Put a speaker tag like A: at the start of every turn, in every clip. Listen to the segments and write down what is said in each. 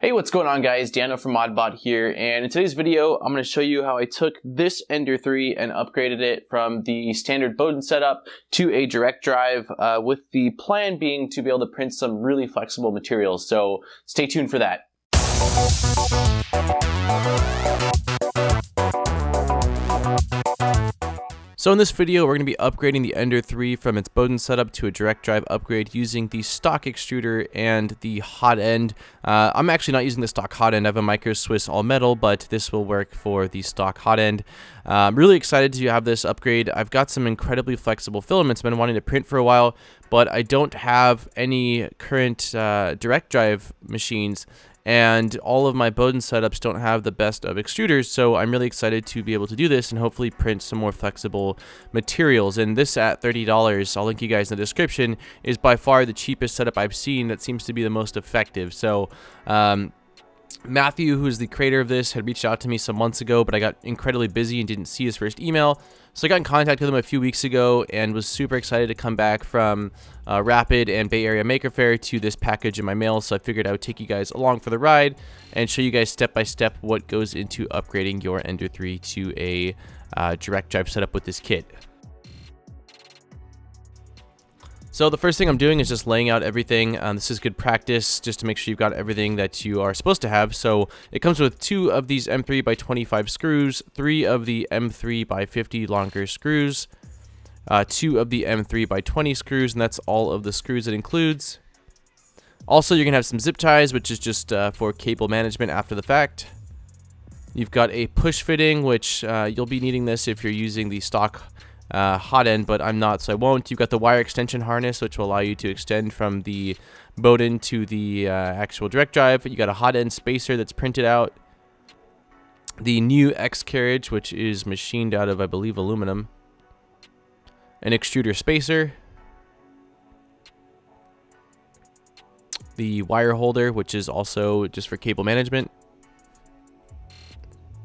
A: Hey, what's going on guys? Daniel from ModBot here, and in today's video I'm going to show you how I took this Ender 3 and upgraded it from the standard Bowden setup to a direct drive, with the plan being to be able to print some really flexible materials, so stay tuned for that. So in this video, we're going to be upgrading the Ender 3 from its Bowden setup to a direct drive upgrade using the stock extruder and the hot end. I'm actually not using the stock hot end. I have a Micro Swiss all metal, but this will work for the stock hot end. I'm really excited to have this upgrade. I've got some incredibly flexible filaments I've been wanting to print for a while, but I don't have any current direct drive machines. And all of my Bowden setups don't have the best of extruders, so I'm really excited to be able to do this and hopefully print some more flexible materials. And this at $30, I'll link you guys in the description, is by far the cheapest setup I've seen that seems to be the most effective. So Matthew, who's the creator of this, had reached out to me some months ago, but I got incredibly busy and didn't see his first email. So I got in contact with him a few weeks ago and was super excited to come back from Rapid and Bay Area Maker Faire to this package in my mail. So I figured I would take you guys along for the ride and show you guys step by step what goes into upgrading your Ender 3 to a direct drive setup with this kit. So the first thing I'm doing is just laying out everything. This is good practice just to make sure you've got everything that you are supposed to have. So it comes with 2 of these M3 by 25 screws, 3 of the M3 by 50 longer screws, 2 of the M3 by 20 screws, and that's all of the screws it includes. Also, you're going to have some zip ties, which is just for cable management after the fact. You've got a push fitting, which you'll be needing this if you're using the stock hot end, but I'm not, so I won't. You've got the wire extension harness, which will allow you to extend from the Bowden to the actual direct drive. You got a hot end spacer that's printed out. The new X carriage, which is machined out of, I believe, aluminum. An extruder spacer. The wire holder, which is also just for cable management.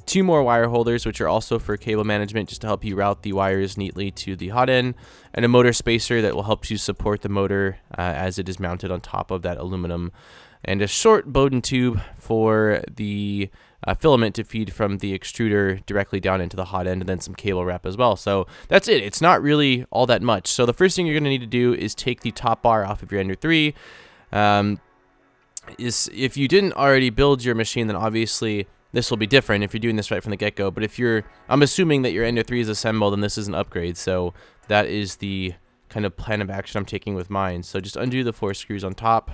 A: 2 more wire holders, which are also for cable management, just to help you route the wires neatly to the hot end, and a motor spacer that will help you support the motor as it is mounted on top of that aluminum, and a short Bowden tube for the filament to feed from the extruder directly down into the hot end, and then some cable wrap as well. So that's it. It's not really all that much. So the first thing you're going to need to do is take the top bar off of your Ender 3. If you didn't already build your machine, then obviously this will be different if you're doing this right from the get-go. But if I'm assuming that your Ender 3 is assembled and this is an upgrade, so that is the kind of plan of action I'm taking with mine. So just undo the 4 screws on top.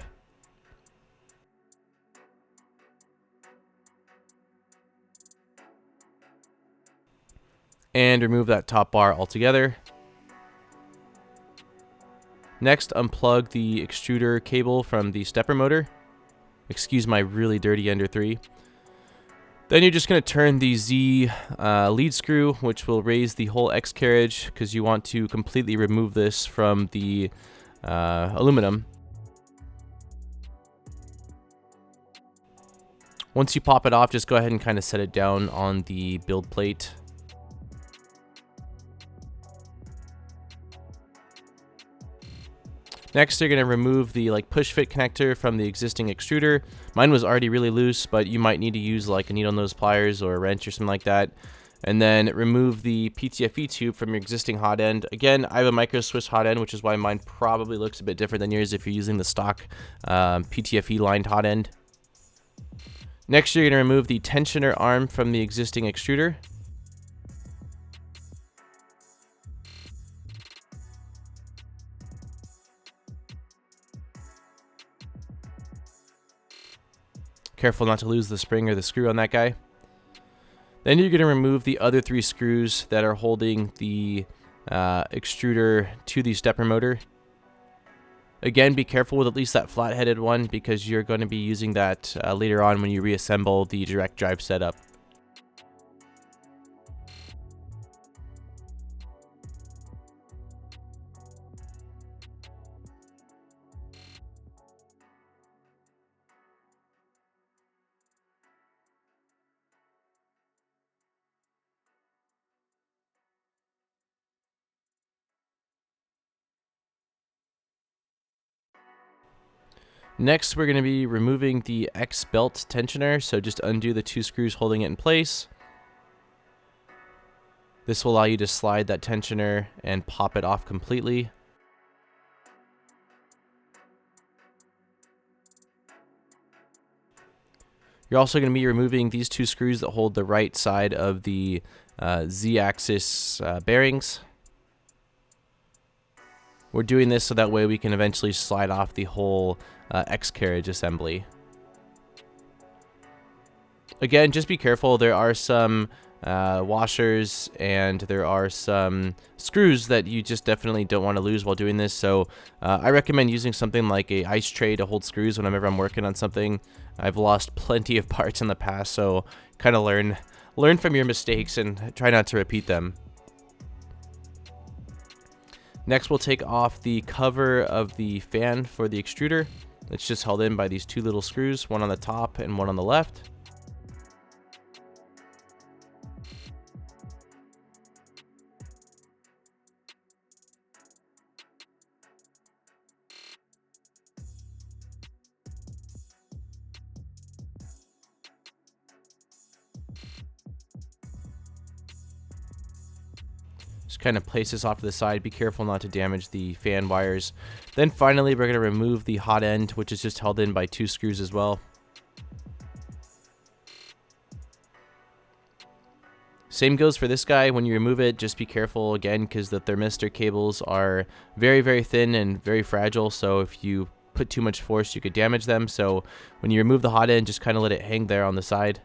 A: And remove that top bar altogether. Next, unplug the extruder cable from the stepper motor. Excuse my really dirty Ender 3. Then you're just going to turn the Z lead screw, which will raise the whole X carriage, because you want to completely remove this from the aluminum. Once you pop it off, just go ahead and kind of set it down on the build plate. Next, you're going to remove the push fit connector from the existing extruder. Mine was already really loose, but you might need to use a needle nose pliers or a wrench or something like that. And then remove the PTFE tube from your existing hot end. Again, I have a Micro Swiss hot end, which is why mine probably looks a bit different than yours if you're using the stock PTFE lined hot end. Next, you're going to remove the tensioner arm from the existing extruder. Careful not to lose the spring or the screw on that guy. Then you're going to remove the other 3 screws that are holding the extruder to the stepper motor. Again, be careful with at least that flat-headed one, because you're going to be using that later on when you reassemble the direct drive setup. Next, we're going to be removing the X belt tensioner, so just undo the 2 screws holding it in place. This will allow you to slide that tensioner and pop it off completely. You're also going to be removing these 2 screws that hold the right side of the Z-axis bearings. We're doing this so that way we can eventually slide off the whole X carriage assembly. Again, just be careful. There are some washers and there are some screws that you just definitely don't want to lose while doing this. So I recommend using something like a ice tray to hold screws whenever I'm working on something. I've lost plenty of parts in the past, so kind of learn from your mistakes and try not to repeat them. Next, we'll take off the cover of the fan for the extruder. It's just held in by these 2 little screws, one on the top and one on the left. Just kind of place this off to the side. Be careful not to damage the fan wires. Then finally, we're going to remove the hot end, which is just held in by 2 screws as well. Same goes for this guy. When you remove it, just be careful again because the thermistor cables are very, very thin and very fragile. So if you put too much force, you could damage them. So when you remove the hot end, just kind of let it hang there on the side.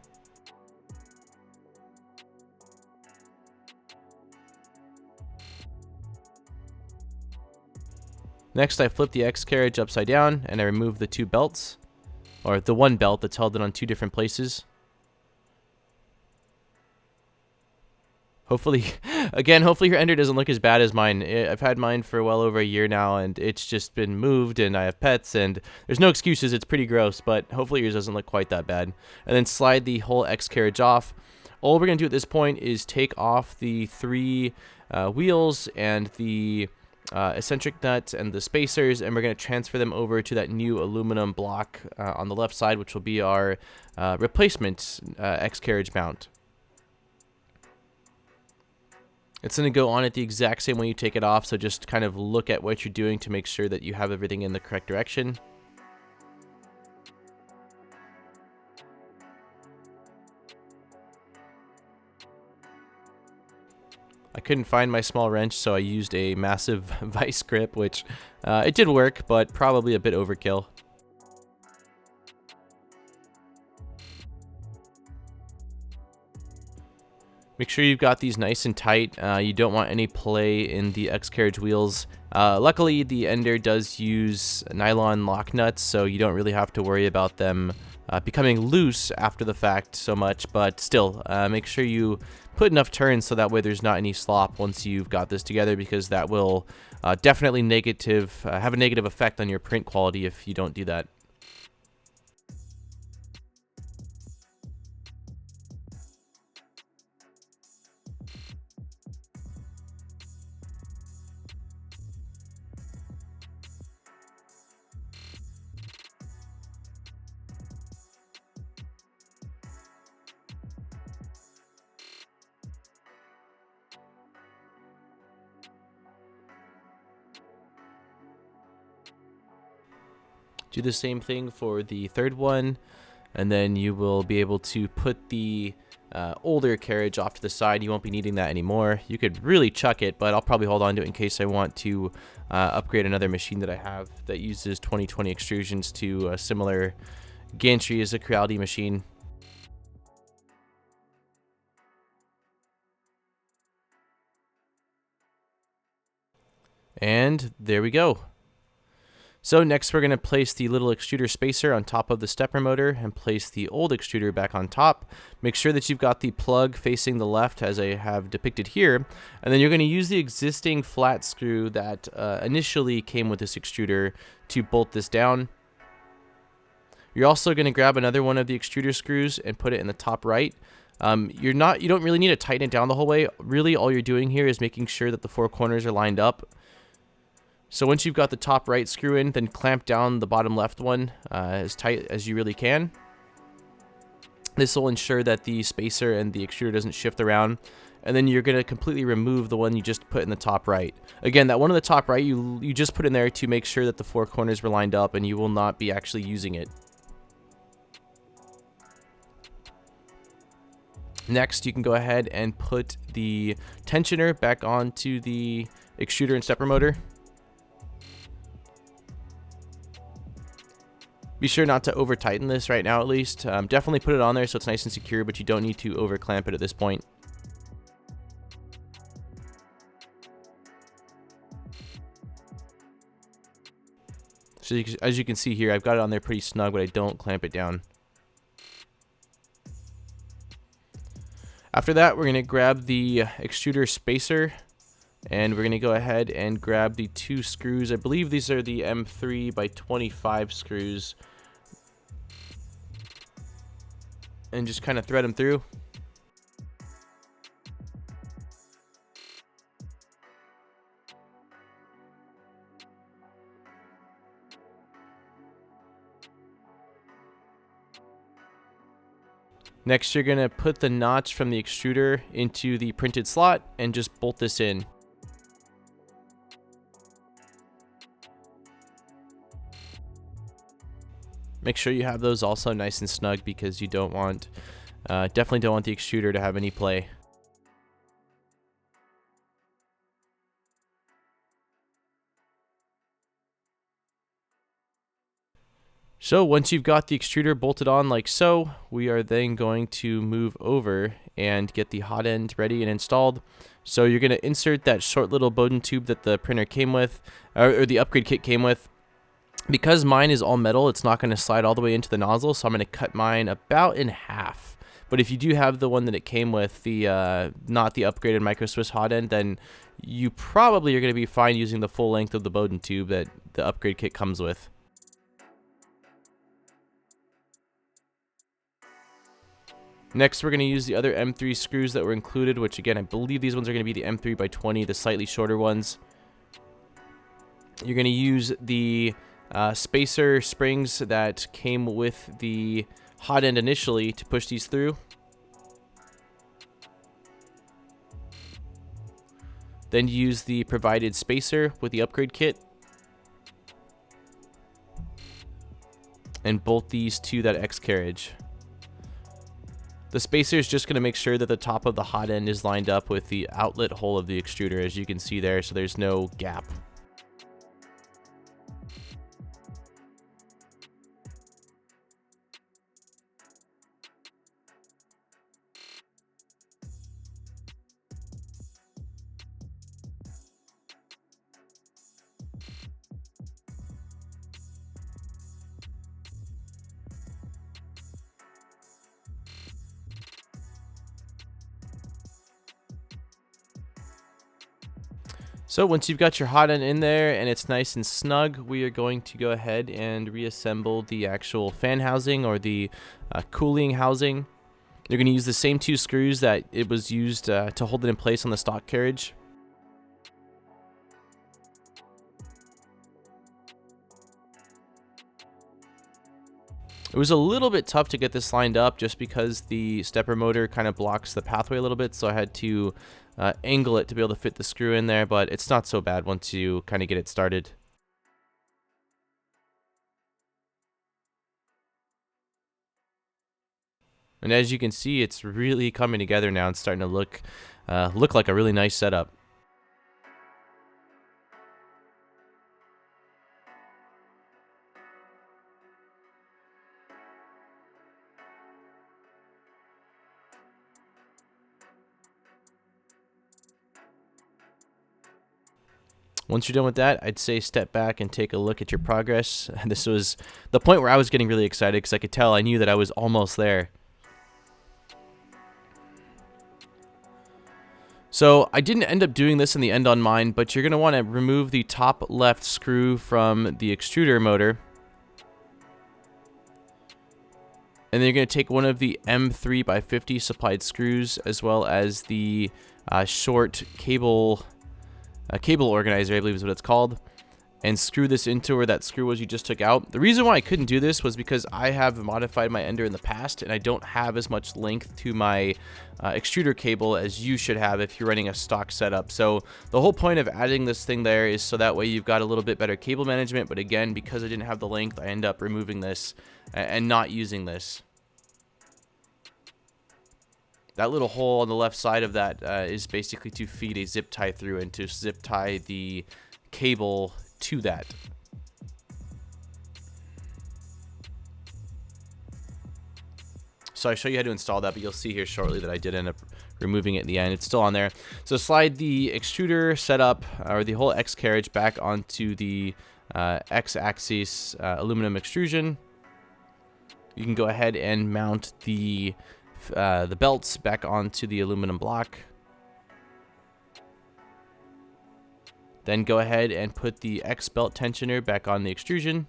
A: Next, I flip the X carriage upside down and I remove the 2 belts, or the 1 belt that's held in on 2 different places. Hopefully your ender doesn't look as bad as mine. I've had mine for well over a year now and it's just been moved and I have pets and there's no excuses. It's pretty gross, but hopefully yours doesn't look quite that bad. And then slide the whole X carriage off. All we're going to do at this point is take off the 3 wheels and the eccentric nuts and the spacers, and we're going to transfer them over to that new aluminum block on the left side, which will be our replacement X carriage mount. It's going to go on it the exact same way you take it off, so just kind of look at what you're doing to make sure that you have everything in the correct direction. I couldn't find my small wrench, so I used a massive vice grip, which it did work, but probably a bit overkill. Make sure you've got these nice and tight. You don't want any play in the X carriage wheels. Luckily, the Ender does use nylon lock nuts, so you don't really have to worry about them becoming loose after the fact so much, but still, make sure you put enough turns so that way there's not any slop once you've got this together, because that will definitely have a negative effect on your print quality if you don't do that. Do the same thing for the third one, and then you will be able to put the older carriage off to the side. You won't be needing that anymore. You could really chuck it, but I'll probably hold on to it in case I want to upgrade another machine that I have that uses 2020 extrusions to a similar gantry as a Creality machine. And there we go. So next we're going to place the little extruder spacer on top of the stepper motor and place the old extruder back on top. Make sure that you've got the plug facing the left as I have depicted here. And then you're going to use the existing flat screw that initially came with this extruder to bolt this down. You're also going to grab another one of the extruder screws and put it in the top right. You don't really need to tighten it down the whole way. Really all you're doing here is making sure that the 4 corners are lined up. So once you've got the top right screw in, then clamp down the bottom left one as tight as you really can. This will ensure that the spacer and the extruder doesn't shift around. And then you're going to completely remove the one you just put in the top right. Again, that one in the top right, you just put in there to make sure that the four corners were lined up, and you will not be actually using it. Next, you can go ahead and put the tensioner back onto the extruder and stepper motor. Be sure not to over tighten this right now, at least. Definitely put it on there so it's nice and secure, but you don't need to over clamp it at this point. So as you can see here, I've got it on there pretty snug, but I don't clamp it down. After that, we're going to grab the extruder spacer, and we're going to go ahead and grab the two screws. I believe these are the M3 by 25 screws, and just kind of thread them through. Next, you're going to put the notch from the extruder into the printed slot and just bolt this in. Make sure you have those also nice and snug because you don't want, definitely don't want the extruder to have any play. So once you've got the extruder bolted on like so, we are then going to move over and get the hot end ready and installed. So you're going to insert that short little Bowden tube that the printer came with, or the upgrade kit came with. Because mine is all metal, it's not going to slide all the way into the nozzle, so I'm going to cut mine about in half. But if you do have the one that it came with, the not the upgraded Micro Swiss hot end, then you probably are going to be fine using the full length of the Bowden tube that the upgrade kit comes with. Next, we're going to use the other M3 screws that were included, which again, I believe these ones are going to be the M3 by 20, the slightly shorter ones. You're going to use the spacer springs that came with the hot end initially to push these through. Then use the provided spacer with the upgrade kit. And bolt these to that X carriage. The spacer is just going to make sure that the top of the hot end is lined up with the outlet hole of the extruder, as you can see there, so there's no gap. So once you've got your hot end in there and it's nice and snug, we are going to go ahead and reassemble the actual fan housing or the cooling housing. You're going to use the same two screws that it was used to hold it in place on the stock carriage. It was a little bit tough to get this lined up just because the stepper motor kind of blocks the pathway a little bit, so I had to angle it to be able to fit the screw in there, but it's not so bad once you kind of get it started. And as you can see, it's really coming together now and starting to look like a really nice setup. Once you're done with that, I'd say step back and take a look at your progress. This was the point where I was getting really excited because I could tell, I knew that I was almost there. So I didn't end up doing this in the end on mine, but you're going to want to remove the top left screw from the extruder motor. And then you're going to take one of the M3 by 50 supplied screws as well as the short cable organizer, I believe is what it's called. and screw this into where that screw was you just took out. The reason why I couldn't do this was because I have modified my ender in the past, and I don't have as much length to my extruder cable as you should have if you're running a stock setup. So the whole point of adding this thing there is so that way you've got a little bit better cable management, but again, because I didn't have the length, I end up removing this and not using this. That little hole on the left side of that is basically to feed a zip tie through and to zip tie the cable to that. So I show you how to install that, but you'll see here shortly that I did end up removing it in the end. It's still on there. So slide the extruder setup or the whole X carriage back onto the X-axis aluminum extrusion. You can go ahead and mount the belts back onto the aluminum block. Then go ahead and put the X belt tensioner back on the extrusion.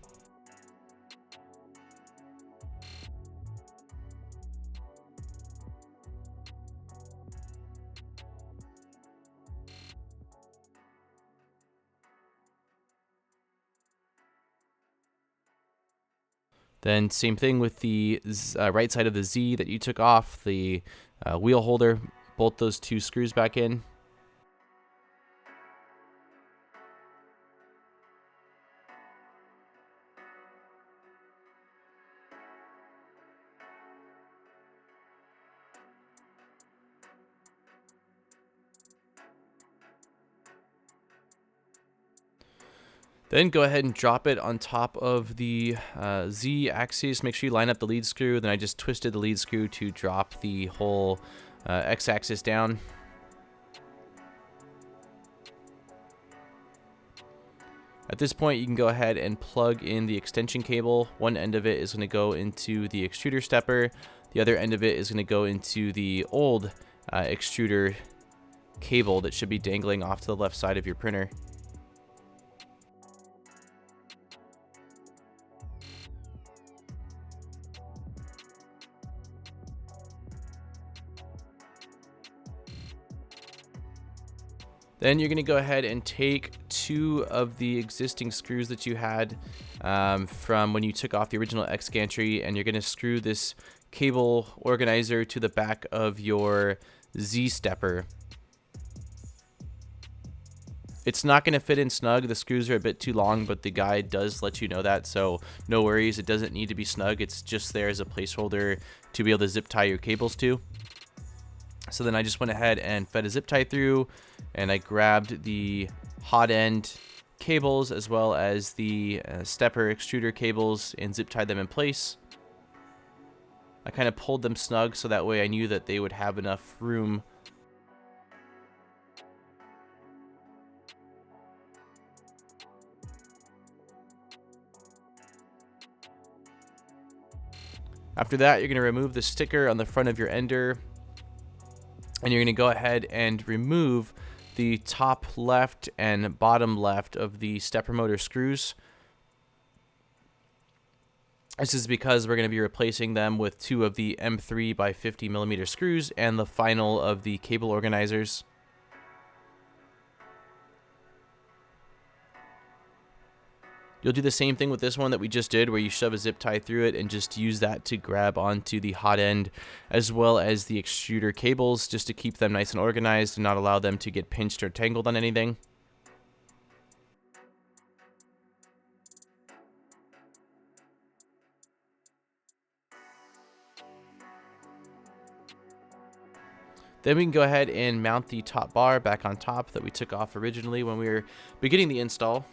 A: Then same thing with the right side of the Z that you took off, the wheel holder, bolt those two screws back in. Then go ahead and drop it on top of the Z axis. Make sure you line up the lead screw. Then I just twisted the lead screw to drop the whole X axis down. At this point, you can go ahead and plug in the extension cable. One end of it is going to go into the extruder stepper. The other end of it is going to go into the old extruder cable that should be dangling off to the left side of your printer. Then you're going to go ahead and take two of the existing screws that you had from when you took off the original X gantry, and you're going to screw this cable organizer to the back of your Z stepper. It's not going to fit in snug. The screws are a bit too long, but the guide does let you know that, so no worries. It doesn't need to be snug. It's just there as a placeholder to be able to zip tie your cables to. So then I just went ahead and fed a zip tie through, and I grabbed the hot end cables as well as the stepper extruder cables and zip tied them in place. I kind of pulled them snug so that way I knew that they would have enough room. After that, you're going to remove the sticker on the front of your ender, and you're going to go ahead and remove the top left and bottom left of the stepper motor screws. This is because we're going to be replacing them with two of the M3 by 50 millimeter screws and the final of the cable organizers. You'll do the same thing with this one that we just did, where you shove a zip tie through it and just use that to grab onto the hot end as well as the extruder cables, just to keep them nice and organized and not allow them to get pinched or tangled on anything. Then we can go ahead and mount the top bar back on top that we took off originally when we were beginning the install.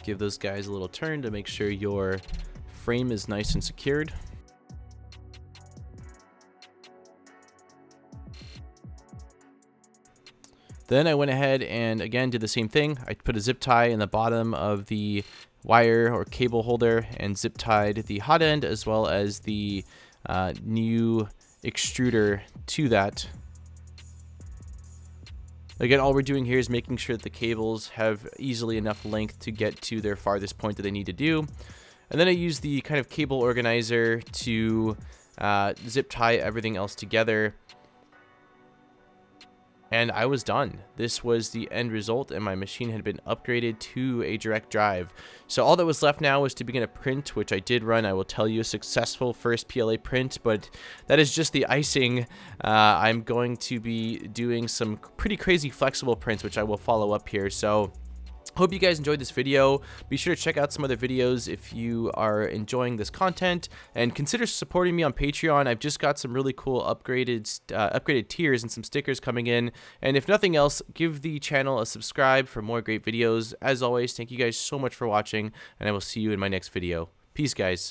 A: Give those guys a little turn to make sure your frame is nice and secured. Then I went ahead and again did the same thing. I put a zip tie in the bottom of the wire or cable holder and zip tied the hot end as well as the new extruder to that. Again, all we're doing here is making sure that the cables have easily enough length to get to their farthest point that they need to do. And then I use the kind of cable organizer to zip tie everything else together. And I was done. This was the end result, and my machine had been upgraded to a direct drive. So all that was left now was to begin a print, which I did run. I will tell you, a successful first PLA print, but that is just the icing. I'm going to be doing some pretty crazy flexible prints, which I will follow up here. So hope you guys enjoyed this video. Be sure to check out some other videos if you are enjoying this content, and consider supporting me on Patreon. I've just got some really cool upgraded tiers and some stickers coming in, and if nothing else, give the channel a subscribe for more great videos. As always, thank you guys so much for watching, and I will see you in my next video. Peace, guys.